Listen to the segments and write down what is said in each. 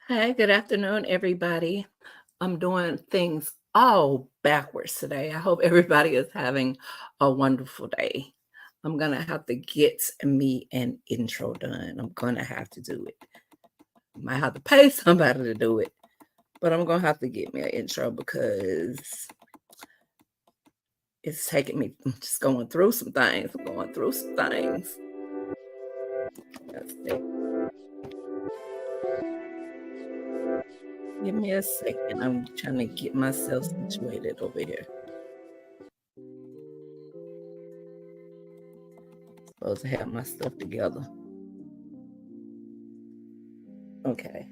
Hi, good afternoon, everybody. I'm doing things all backwards today. I hope everybody is having a wonderful day. I'm going to have to get me an intro done. I'm going to have to do it. Might have to pay somebody to do it, but I'm going to have to get me an intro because it's taking me I'm just going through some things. I'm going through some things. Let's see. Give me a second. I'm trying to get myself situated over here. Supposed to have my stuff together. Okay.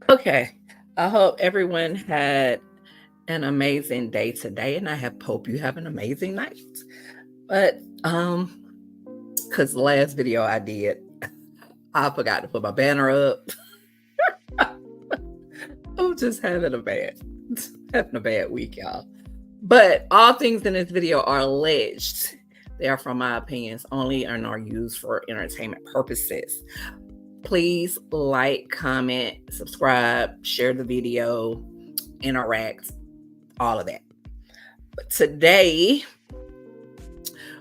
Okay. I hope everyone had an amazing day today, and hope you have an amazing night. But because the last video I did, I forgot to put my banner up. I'm just having a bad week, y'all. But all things in this video are alleged. They are from my opinions only and are used for entertainment purposes. Please like, comment, subscribe, share the video, interact, all of that. But today,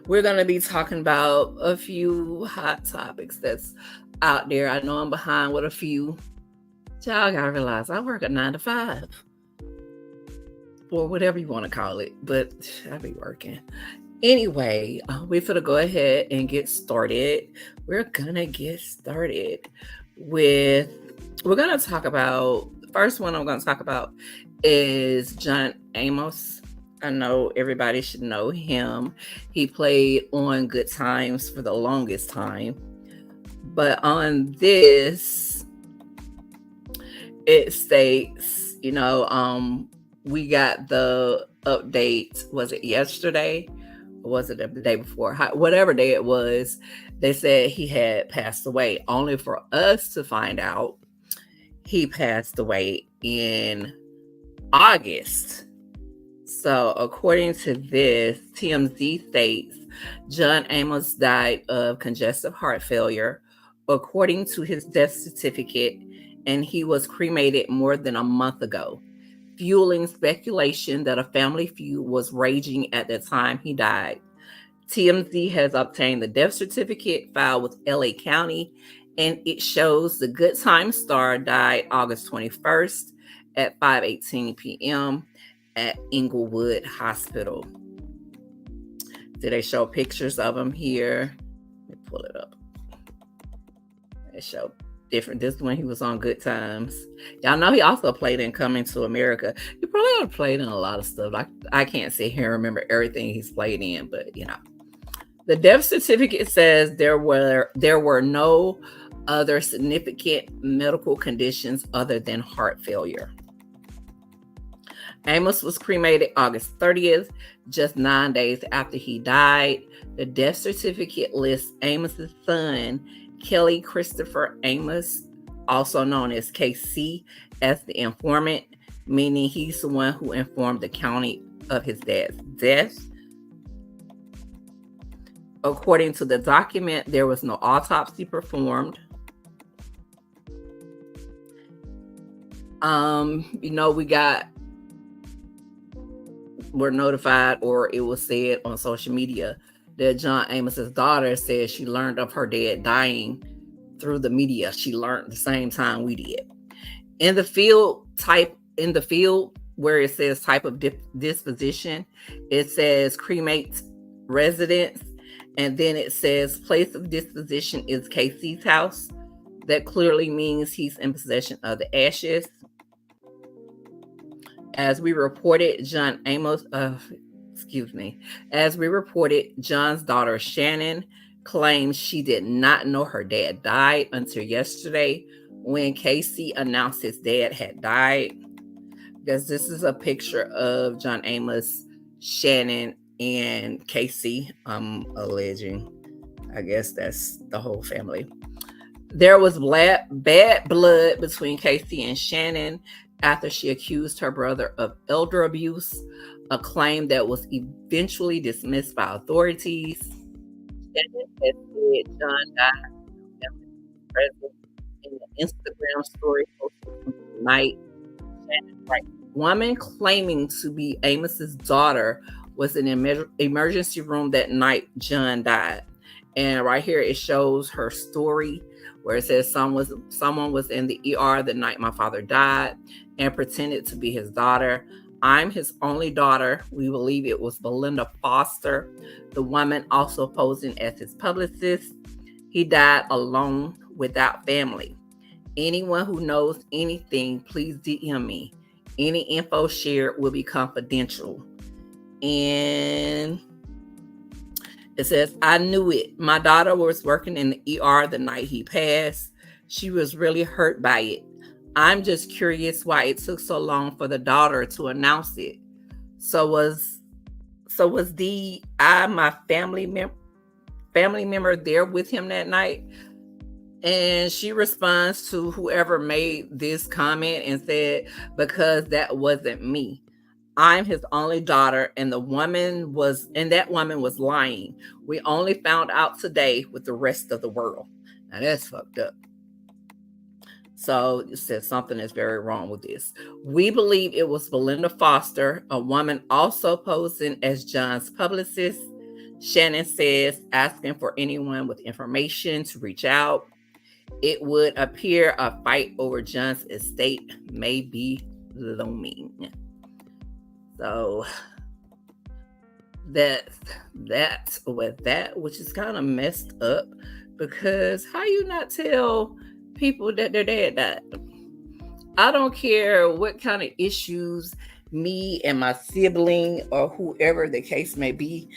we're going to be talking about a few hot topics that's out there. I know I'm behind with a few. Y'all got to realize I work a 9 to 5 or whatever you want to call it, but I be working. Anyway, we're going to go ahead and get started. We're going to get started with, we're going to talk about, the first one I'm going to talk about is John Amos. I know everybody should know him. He played on Good Times for the longest time. But on this, it states, we got the update. Was it yesterday? Or was it the day before? Whatever day it was, they said he had passed away, only for us to find out he passed away in August. So according to this, TMZ states John Amos died of congestive heart failure, according to his death certificate, and he was cremated more than a month ago, fueling speculation that a family feud was raging at the time he died. TMZ has obtained the death certificate filed with LA County, and it shows the Good Time star died August 21st at 5:18 p.m. at Inglewood Hospital. Did they show pictures of him here? Let me pull it up. They show different. This one he was on Good Times. Y'all know he also played in Coming to America. He probably played in a lot of stuff. I can't sit here and remember everything he's played in, but the death certificate says there were no other significant medical conditions other than heart failure. Amos was cremated August 30th, just 9 days after he died. The death certificate lists Amos's son, Kelly Christopher Amos, also known as KC, as the informant, meaning he's the one who informed the county of his dad's death. According to the document, there was no autopsy performed. We're notified, or it was said on social media, that John Amos's daughter said she learned of her dad dying through the media. She learned the same time we did. In the field where it says type of disposition, it says cremate residence, and then it says place of disposition is KC's house. That clearly means he's in possession of the ashes. As we reported, John's daughter Shannon claims she did not know her dad died until yesterday when KC announced his dad had died. Because this is a picture of John Amos, Shannon, and KC. I'm alleging. I guess that's the whole family. There was bad blood between KC and Shannon after she accused her brother of elder abuse, a claim that was eventually dismissed by authorities. Shannon has said John died present in an Instagram story posted tonight. Right. Woman claiming to be Amos's daughter was in an emergency room that night John died. And right here it shows her story where it says someone was in the ER the night my father died and pretended to be his daughter. I'm his only daughter. We believe it was Belinda Foster, the woman also posing as his publicist. He died alone without family. Anyone who knows anything, please DM me. Any info shared will be confidential. And it says, I knew it. My daughter was working in the ER the night he passed. She was really hurt by it. I'm just curious why it took so long for the daughter to announce it. So was my family member there with him that night? And she responds to whoever made this comment and said, because that wasn't me. I'm his only daughter, and that woman was lying. We only found out today with the rest of the world. Now that's fucked up. So it says something is very wrong with this. We believe it was Belinda Foster, a woman also posing as John's publicist. Shannon says, asking for anyone with information to reach out. It would appear a fight over John's estate may be looming. So that's with that, which is kind of messed up, because how you not tell people that their dad died? I don't care what kind of issues me and my sibling or whoever the case may be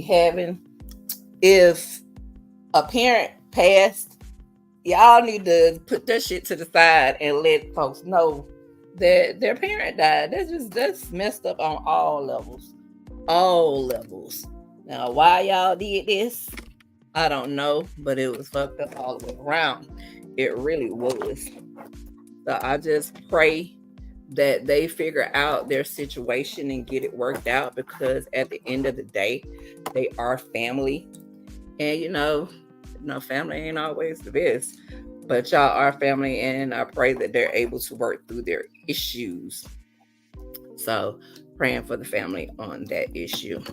having. If a parent passed, y'all need to put that shit to the side and let folks know that their parent died. That's messed up on all levels. All levels. Now, why y'all did this, I don't know, but it was fucked up all the way around. It really was. So I just pray that they figure out their situation and get it worked out, because at the end of the day, they are family. And family ain't always the best, but y'all are family, and I pray that they're able to work through their issues. So praying for the family on that issue.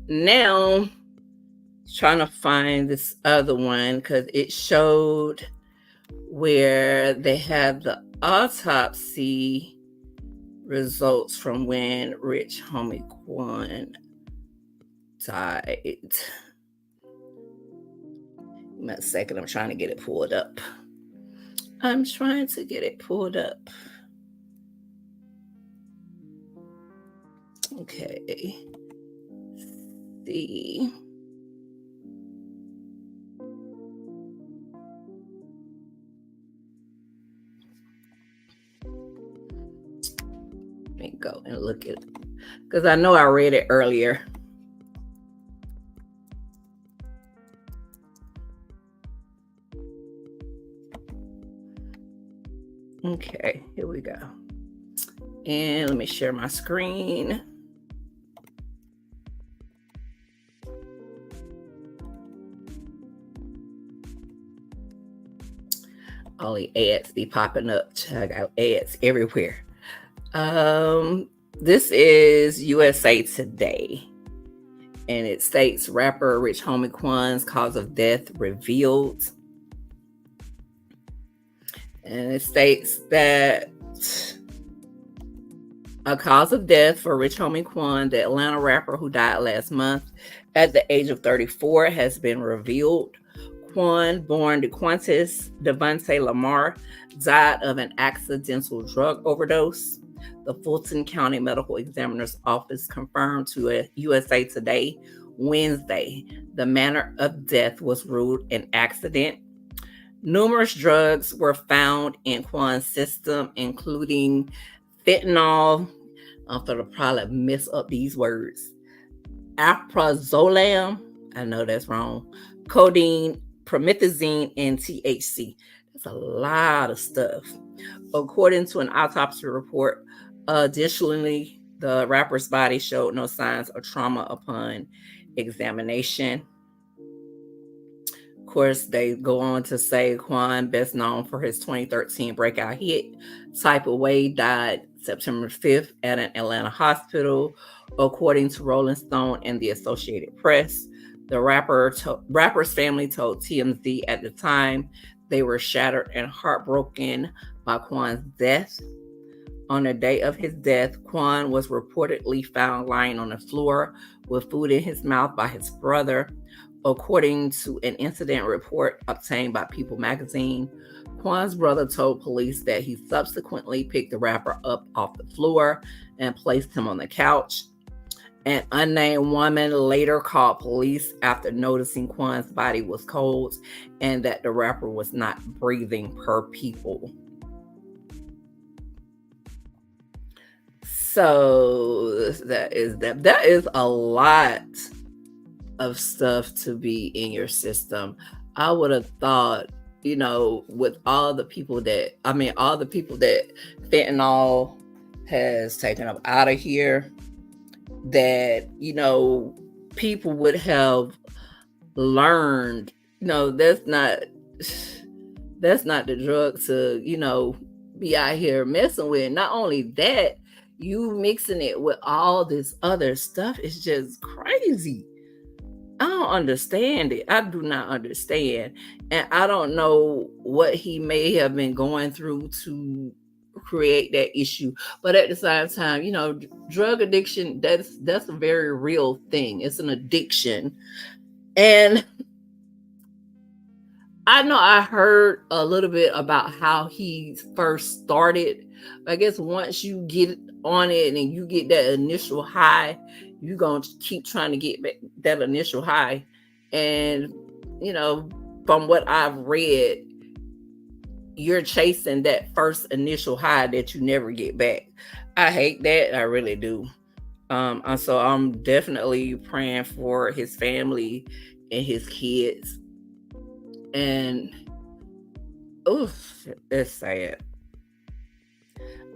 Now, trying to find this other one, because it showed where they had the autopsy results from when rich homie Quan died. Give me a second, I'm trying to get it pulled up. Okay. See. Let me go and look at it, because I know I read it earlier. Okay, here we go. And let me share my screen. All the ads be popping up. I got ads everywhere. This is USA Today, and it states rapper Rich Homie Quan's cause of death revealed. And it states that a cause of death for Rich Homie Quan, the Atlanta rapper who died last month at the age of 34, has been revealed. Quan, born DeQuantis Devontae Lamar, died of an accidental drug overdose. The Fulton County Medical Examiner's Office confirmed to USA Today Wednesday the manner of death was ruled an accident. Numerous drugs were found in Quan's system, including fentanyl, I'm going to probably mess up these words, alprazolam, I know that's wrong, codeine, promethazine, and THC. That's a lot of stuff. According to an autopsy report, additionally, the rapper's body showed no signs of trauma upon examination. course, they go on to say Quan, best known for his 2013 breakout hit Type of Way, died September 5th at an Atlanta hospital, according to Rolling Stone and the Associated Press. The rapper's family told TMZ at the time they were shattered and heartbroken by Quan's death. On the day of his death, Quan was reportedly found lying on the floor with food in his mouth by his brother. According to an incident report obtained by People magazine, Quan's brother told police that he subsequently picked the rapper up off the floor and placed him on the couch. An unnamed woman later called police after noticing Quan's body was cold and that the rapper was not breathing, per People. So that is a lot of stuff to be in your system. I would have thought, with all the people that fentanyl has taken up out of here, that, people would have learned, that's not the drug to, be out here messing with. Not only that, you mixing it with all this other stuff is just crazy. I don't understand it. I do not understand. And I don't know what he may have been going through to create that issue. But at the same time, drug addiction, that's a very real thing. It's an addiction. And I know I heard a little bit about how he first started. I guess once you get on it and you get that initial high, you're going to keep trying to get back that initial high. And, from what I've read, you're chasing that first initial high that you never get back. I hate that. I really do. So I'm definitely praying for his family and his kids. And it's sad.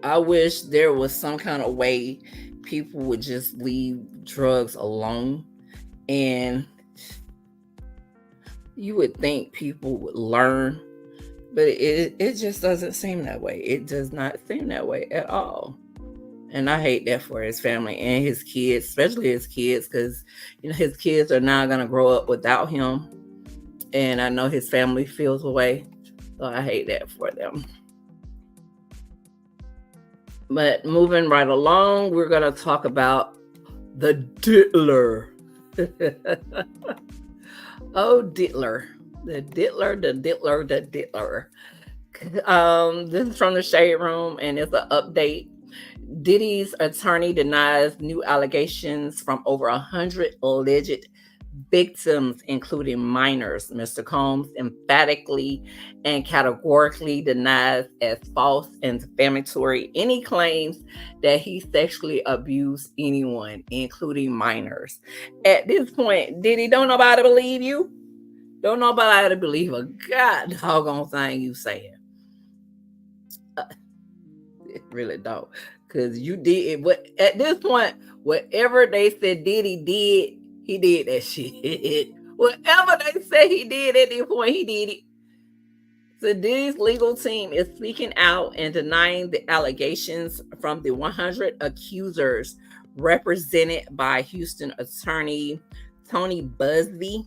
I wish there was some kind of way people would just leave drugs alone, and you would think people would learn, but it just doesn't seem that way. It does not seem that way at all. And I hate that for his family and his kids, especially his kids, because his kids are now going to grow up without him. And I know his family feels away. So I hate that for them. But moving right along, we're going to talk about the Diddler. Oh, Diddler. The Diddler. This is from the Shade Room, and it's an update. Diddy's attorney denies new allegations from over 100 alleged victims, including minors. Mr. Combs emphatically and categorically denies as false and defamatory any claims that he sexually abused anyone, including minors. At this point, Diddy, don't nobody believe you. Don't nobody believe a god doggone thing you saying. It really don't. Because you did it. At this point, whatever they said Diddy did, he did that shit. Whatever they say he did at this point, he did it. So Diddy's legal team is speaking out and denying the allegations from the 100 accusers represented by Houston attorney Tony Busby.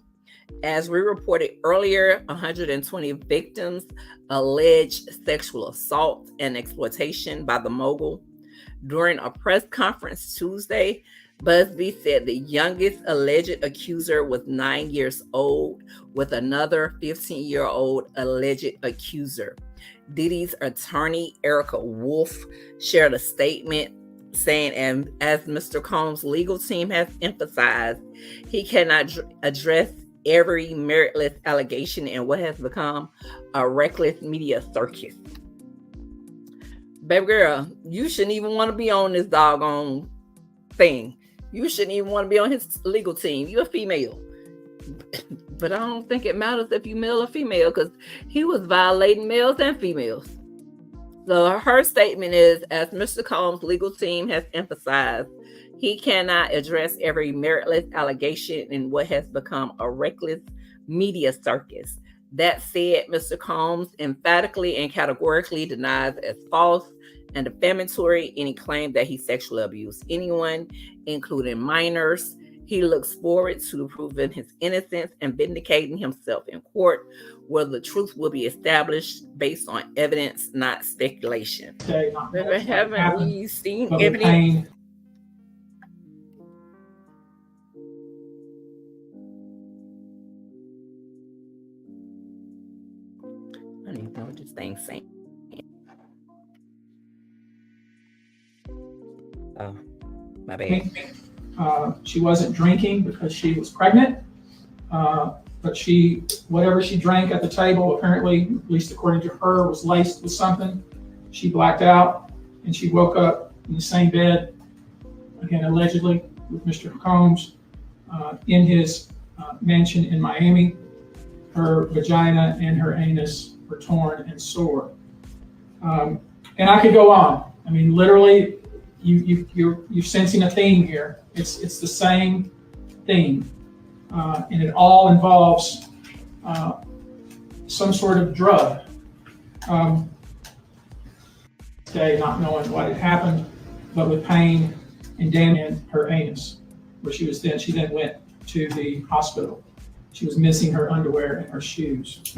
As we reported earlier, 120 victims alleged sexual assault and exploitation by the mogul. During a press conference Tuesday, Busby said the youngest alleged accuser was 9 years old, with another 15-year-old alleged accuser. Diddy's attorney, Erica Wolf, shared a statement saying, and as Mr. Combs' legal team has emphasized, he cannot address every meritless allegation in what has become a reckless media circus. Baby girl, you shouldn't even want to be on this doggone thing. You shouldn't even want to be on his legal team. You're a female. But I don't think it matters if you're male or female, because he was violating males and females. So her statement is, as Mr. Combs' legal team has emphasized, he cannot address every meritless allegation in what has become a reckless media circus. That said, Mr. Combs emphatically and categorically denies as false and defamatory any claim that he sexually abused anyone, including minors. He looks forward to proving his innocence and vindicating himself in court, where the truth will be established based on evidence, not speculation. Okay, Haven't we seen but evidence? pain. I don't even know what this thing's saying. Oh, my bad. She wasn't drinking because she was pregnant, but whatever she drank at the table, apparently, at least according to her, was laced with something. She blacked out, and she woke up in the same bed, again, allegedly, with Mr. Combs in his mansion in Miami. Her vagina and her anus were torn and sore. And I could go on. I mean, literally, you're sensing a theme here. It's the same theme, and it all involves some sort of drug. Not knowing what had happened, but with pain and damage in her anus, where she then went to the hospital. She was missing her underwear and her shoes.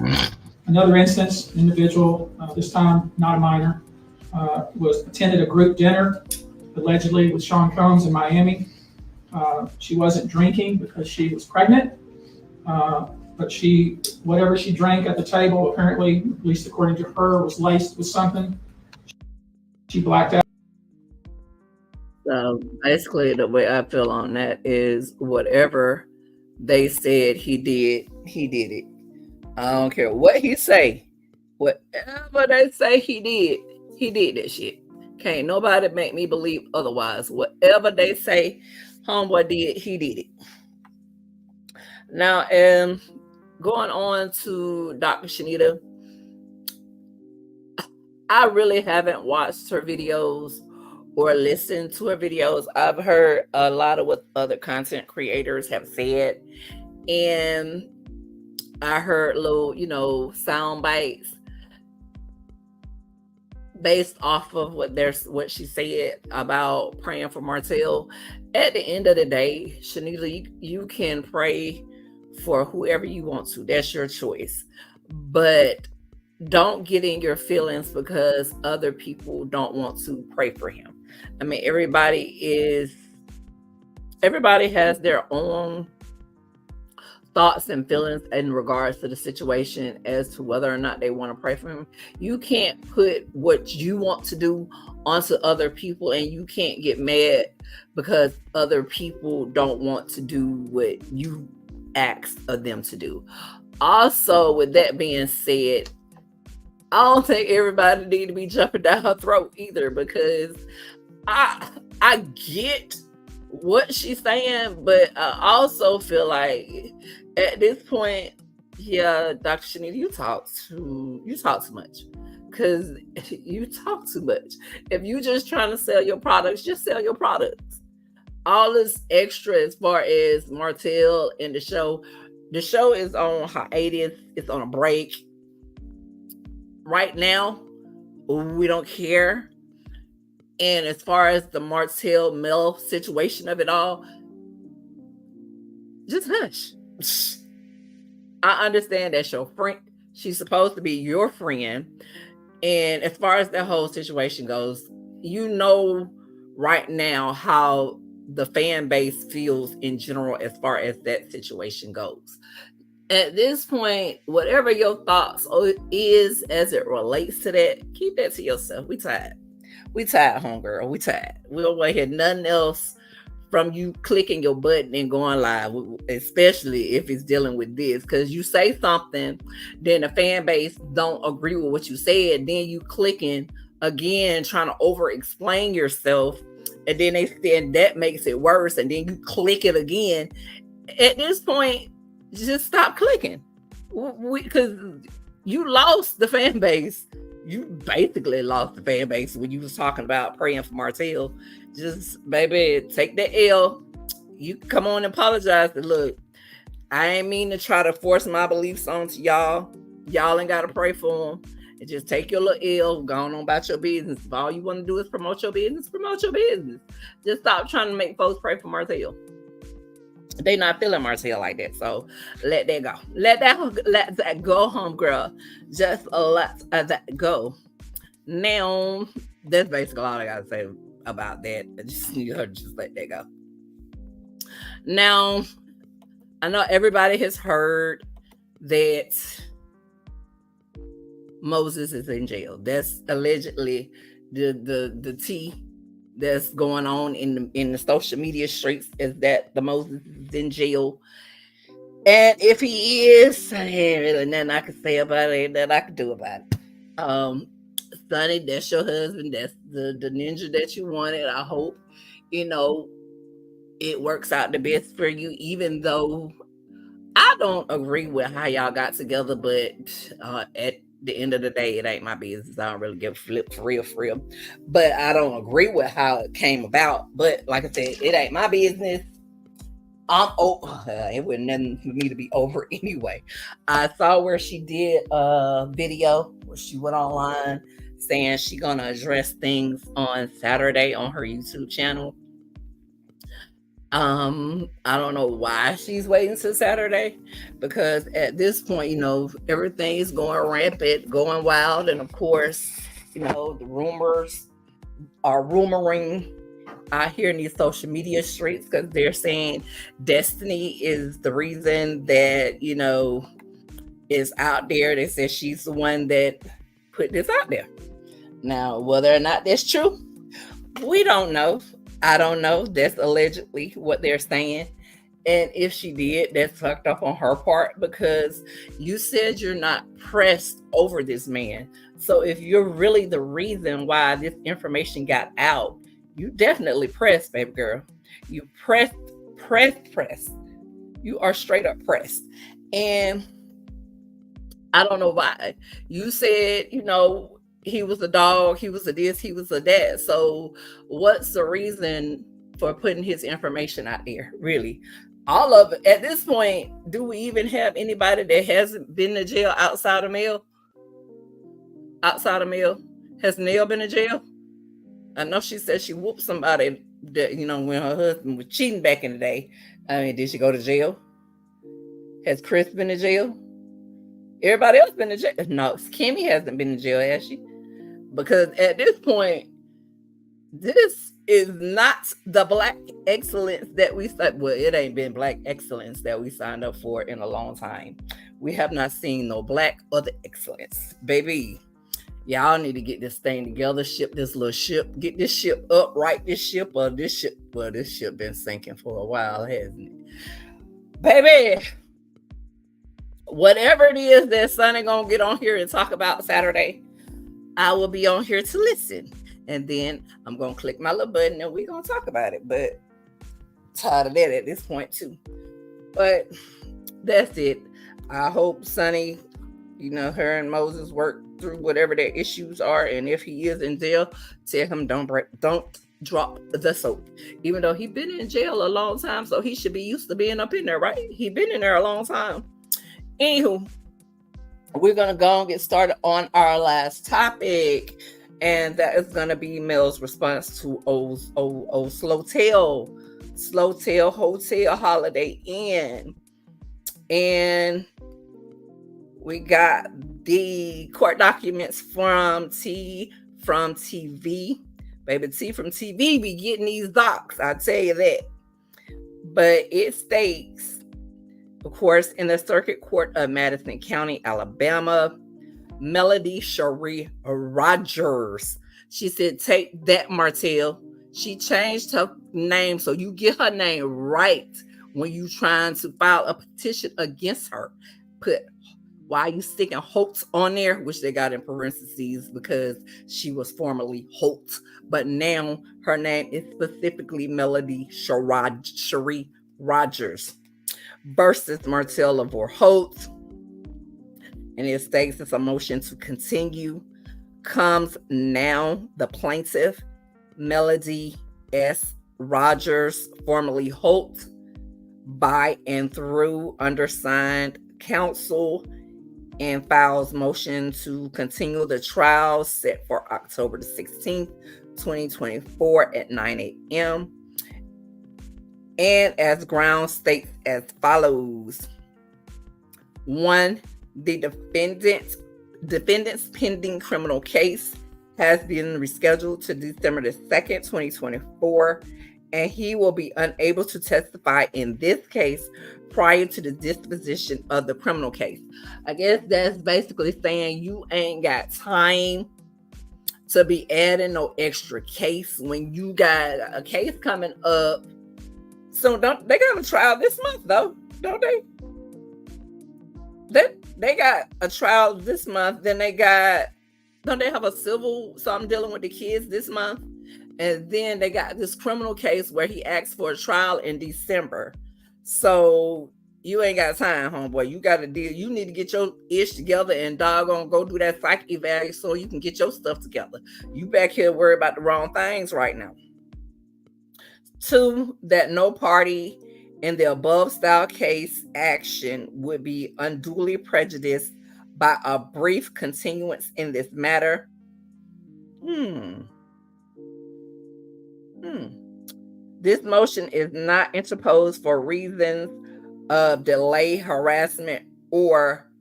Another instance, an individual, this time not a minor, attended a group dinner, allegedly with Sean Combs in Miami. She wasn't drinking because she was pregnant, but whatever she drank at the table, apparently, at least according to her, was laced with something. She blacked out. So basically, the way I feel on that is whatever they said he did it. I don't care what he say. Whatever they say he did that shit. Can't nobody make me believe otherwise. Whatever they say homeboy did, he did it. Now, going on to Dr. Chanita, I really haven't watched her videos or listened to her videos. I've heard a lot of what other content creators have said, and I heard little, sound bites based off of what she said about praying for Martell. At the end of the day, Chanita, you can pray for whoever you want to. That's your choice. But don't get in your feelings because other people don't want to pray for him. I mean, everybody has their own thoughts and feelings in regards to the situation as to whether or not they want to pray for him. You can't put what you want to do onto other people, and you can't get mad because other people don't want to do what you asked of them to do. Also, with that being said, I don't think everybody need to be jumping down her throat either, because I get what she's saying, but I also feel like at this point, yeah, Dr. Chanita, you talk too much. Because you talk too much. If you just trying to sell your products, just sell your products. All this extra as far as Martell and the show is on hiatus. It's on a break. Right now, we don't care. And as far as the Martell Mel situation of it all, just hush. I understand that's your friend. She's supposed to be your friend. And as far as that whole situation goes, right now how the fan base feels in general as far as that situation goes. At this point, whatever your thoughts is as it relates to that, keep that to yourself. We tired, homegirl. We tired. We don't want to hear nothing else from you clicking your button and going live, especially if it's dealing with this. Because you say something, then the fan base don't agree with what you said. Then you clicking again, trying to over explain yourself. And then that makes it worse. And then you click it again. At this point, just stop clicking. Because You lost the fan base. You basically lost the fan base when you was talking about praying for Martell. Just, baby, take that L. You come on and apologize. And look, I ain't mean to try to force my beliefs onto y'all. Y'all ain't got to pray for them. And just take your little L, go on about your business. If all you want to do is promote your business, promote your business. Just stop trying to make folks pray for Martell. They not feeling Martell like that, so let that go. Let that go, homegirl. Just let that go. Now, that's basically all I gotta say about that. Just let that go. Now, I know everybody has heard that Moses is in jail. That's allegedly the tea that's going on in the social media streets, is that the Moses is in jail. And if he is, there ain't really nothing I can say about it, ain't nothing I can do about it. Sunni, that's your husband. That's the ninja that you wanted. I hope, it works out the best for you, even though I don't agree with how y'all got together, but at the end of the day, it ain't my business. I don't really give a flip for real. But I don't agree with how it came about. But like I said, it ain't my business. I'm over. It wasn't nothing for me to be over anyway. I saw where she did a video where she went online saying she gonna address things on Saturday on her YouTube channel. I don't know why she's waiting till Saturday, because at this point, everything is going rampant, going wild, and of course, the rumors are rumoring out here in these social media streets, because they're saying Destiny is the reason that is out there. They said she's the one that put this out there. Now, whether or not that's true, we don't know. I don't know. That's allegedly what they're saying. And if she did, that's fucked up on her part, because you said you're not pressed over this man. So if you're really the reason why this information got out, you definitely pressed, baby girl. You pressed. You are straight up pressed. And I don't know why. You said, he was a dog, he was a this, he was a that. So what's the reason for putting his information out there? Really, all of it. At this point, do we even have anybody that hasn't been to jail outside of Mel? Has Nell been to jail? I know she said she whooped somebody that, when her husband was cheating back in the day. I mean, did she go to jail? Has Chris been to jail? Everybody else been to jail? No, Kimmy hasn't been to jail, has she? Because at this point, this is not the black excellence that we said. Well, it ain't been black excellence that we signed up for in a long time. We have not seen no black other excellence. Baby, y'all need to get this thing together, ship this little ship, get this ship up, right this ship, or this ship. Well, this ship been sinking for a while, hasn't it? Baby, whatever it is that Sunni gonna get on here and talk about Saturday, I will be on here to listen. And then I'm gonna click my little button and we're gonna talk about it. But tired of that at this point too. But that's it. I hope Sunni, her and Moses work through whatever their issues are. And if he is in jail, tell him don't drop the soap. Even though he's been in jail a long time, so he should be used to being up in there, right? He been in there a long time. Anywho, we're going to go and get started on our last topic. And that is going to be Mel's response to Slowtail Hotel Holiday Inn. And we got the court documents from T from TV. Baby, T from TV be getting these docs, I'll tell you that. But it states, of course, in the Circuit Court of Madison County, Alabama, Melody Cherie Rogers. She said, take that, Martell. She changed her name, so you get her name right when you trying to file a petition against her. Put, why are you sticking Holt on there, which they got in parentheses because she was formerly Holt. But now her name is specifically Melody Cherie Rogers versus Martell Lavore Holt. And it states it's a motion to continue. Comes now the plaintiff, Melody S. Rogers, formerly Holt, by and through undersigned counsel, and files motion to continue the trial set for October the 16th, 2024 at 9 a.m. And as ground states as follows. 1. The defendant's pending criminal case has been rescheduled to December the 2nd, 2024, and he will be unable to testify in this case prior to the disposition of the criminal case. I guess that's basically saying you ain't got time to be adding no extra case when you got a case coming up. So don't they got a trial this month though, don't they? They got a trial this month, then don't they have a civil something dealing with the kids this month? And then they got this criminal case where he asked for a trial in December. So you ain't got time, homeboy. You got to deal. You need to get your ish together and doggone go do that psych eval so you can get your stuff together. You back here worried about the wrong things right now. 2, that no party in the above style case action would be unduly prejudiced by a brief continuance in this matter. This motion is not interposed for reasons of delay, harassment, or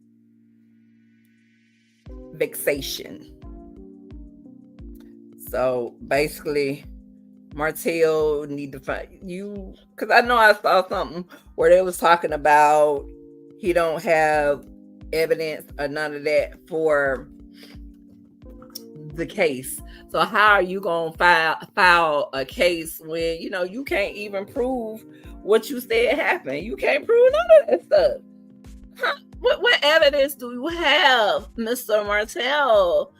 vexation. So basically, Martell need to find you, because I know I saw something where they was talking about he don't have evidence or none of that for the case. So how are you gonna file a case when you can't even prove what you said happened? You can't prove none of that stuff. Huh? What evidence do you have, Mr. Martell?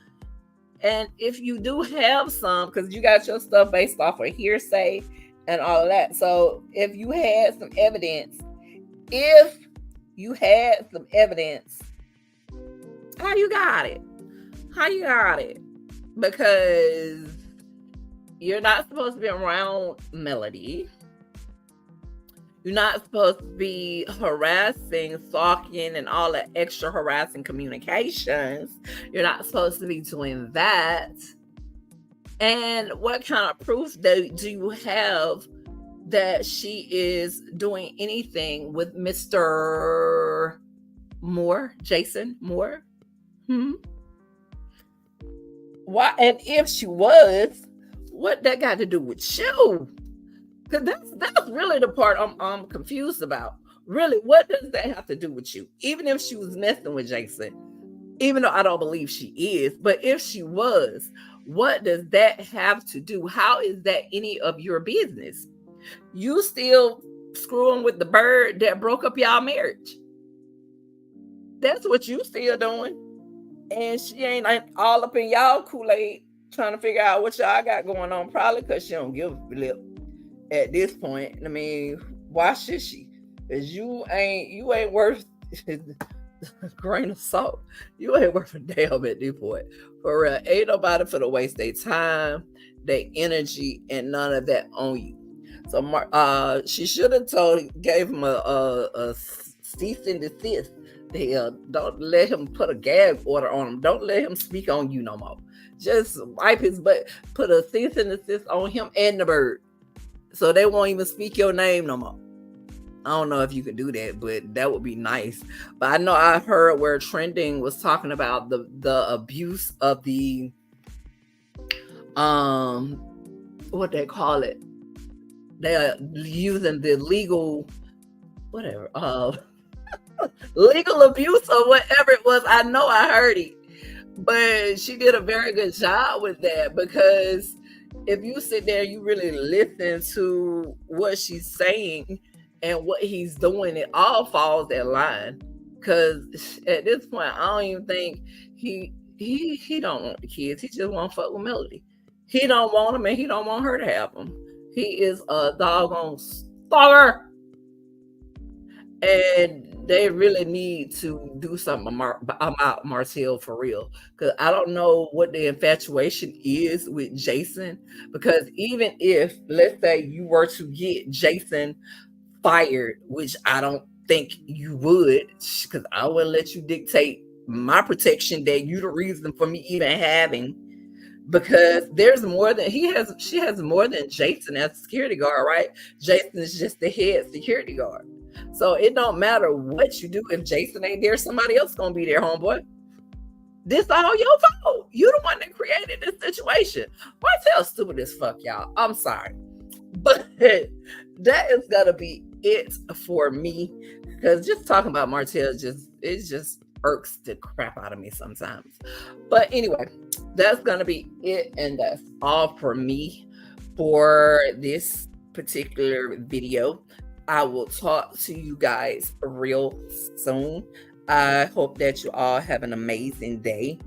And if you do have some, because you got your stuff based off of hearsay and all of that. So if you had some evidence, how you got it? Because you're not supposed to be around Melody. You're not supposed to be harassing, stalking, and all that extra harassing communications. You're not supposed to be doing that. And what kind of proof do you have that she is doing anything with Mr. Moore, Jason Moore? Why? And if she was, what that got to do with you? Because that's really the part I'm confused about. Really, what does that have to do with you? Even if she was messing with Jason, even though I don't believe she is, but if she was, what does that have to do? How is that any of your business? You still screwing with the bird that broke up y'all marriage. That's what you still doing. And she ain't like all up in y'all Kool-Aid trying to figure out what y'all got going on, probably because she don't give a flip at this point. I mean, why should she? Because you ain't worth a grain of salt. You ain't worth a damn at this point. For real, ain't nobody for to waste their time, their energy, and none of that on you. So she should have gave him a cease and desist. Don't let him put a gag order on him. Don't let him speak on you no more. Just wipe his butt, put a cease and desist on him and the bird, so they won't even speak your name no more. I don't know if you could do that, but that would be nice. But I know I heard where trending was talking about the abuse of the what they call it. They are using the legal legal abuse or whatever it was. I know I heard it, but she did a very good job with that, because if you sit there, you really listen to what she's saying and what he's doing, it all falls in line. Because at this point, I don't even think he don't want the kids. He just want to fuck with Melody. He don't want them, and he don't want her to have them. He is a doggone stalker. And they really need to do something about Martell for real. Because I don't know what the infatuation is with Jason. Because even if, let's say, you were to get Jason fired, which I don't think you would, because I wouldn't let you dictate my protection that you the reason for me even having. Because there's more than she has more than Jason as a security guard, right? Jason is just the head security guard. So it don't matter what you do. If Jason ain't there, somebody else gonna be there, homeboy. This all your fault. You the one that created this situation. Martell's stupid as fuck, y'all. I'm sorry. But that is gonna be it for me. Because just talking about Martell just irks the crap out of me sometimes. But anyway, that's gonna be it, and that's all for me for this particular video. I will talk to you guys real soon. I hope that you all have an amazing day.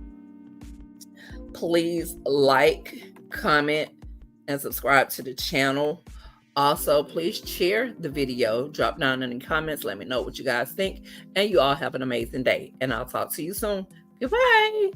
Please like, comment, and subscribe to the channel. Also, please share the video. Drop down in the comments. Let me know what you guys think. And you all have an amazing day. And I'll talk to you soon. Goodbye.